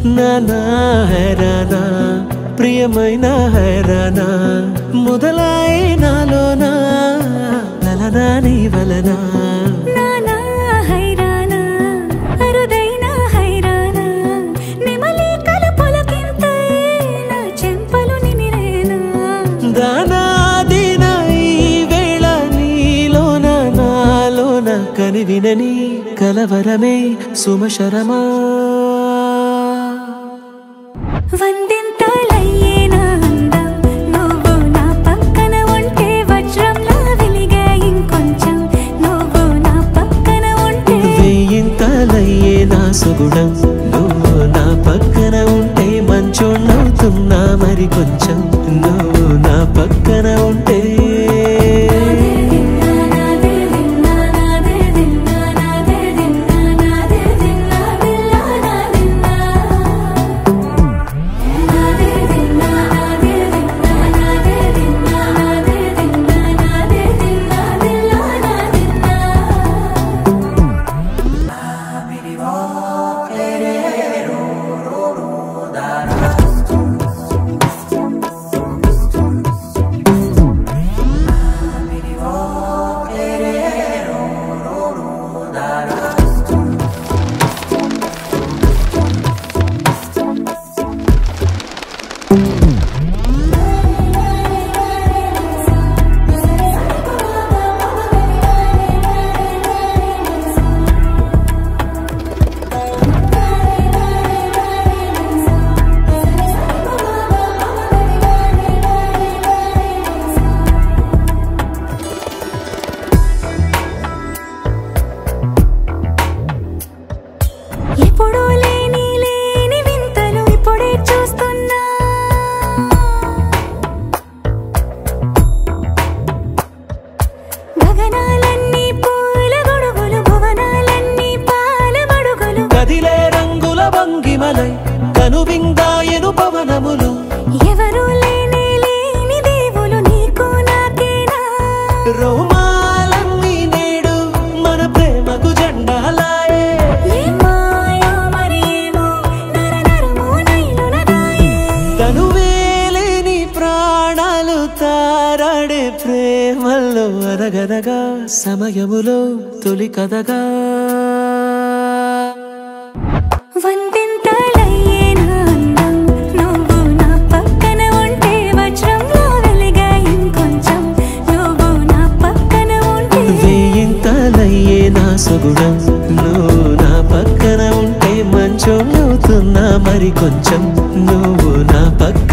నానా హైరానా ప్రియమైన హైరానా మొదలై నాలోనా లలనా నీ వలనా నానా హైరానా అరుదైన హైరానా నిమలి కలపులకింతై నా చెంపలు నిమిరేనా దానా దినా ఈ వేళ నీలోన నాలోన కనివినని కలవరమే సుమశరమా వందింతలయ్యేనా అందం నువ్వు నా పక్కన ఉంటే వజ్రంలా వెలిగే ఇంకొంచెం నువ్వు నా పక్కన ఉంటే వెయ్యింతలయ్యే నా సుగుణం నువ్వు నా పక్కన ఉంటే మంచోణ్ణవుతున్నా మరి కొంచెం నువ్వు నా పక్కన ఉంటే ఎప్పుడూ లేని వింతలు ఇప్పుడే చూస్తున్నా గగనాలన్నీ పూల గొడుగులు భువనాలన్నీ పాల మడుగులు కదిలే రంగుల భంగిమలై కనువిందాయను పవనములు ఎవరూ లేని దేవులు నీకు నాకేనా రోమాలన్నీ నేడు మన ప్రేమకు జెండాలాయే ఏమాయో మరేమో నరనరమో నైలునదాయే తనువేలేని ప్రాణాలు తారాడే ప్రేమల్లో అనగనగా సమయములో తొలి కథగా వందింతలయ్యేనా అందం నువ్వు నా పక్కన ఉంటే వజ్రంలా వెలిగే ఇంకొంచెం నువ్వు నా పక్కన ఉంటే వెయ్యింతలయ్యే నా సుగుణం నువ్వు నా పక్కన ఉంటే మంచోణ్ణవుతున్నా మరి కొంచెం నువ్వు నా పక్కన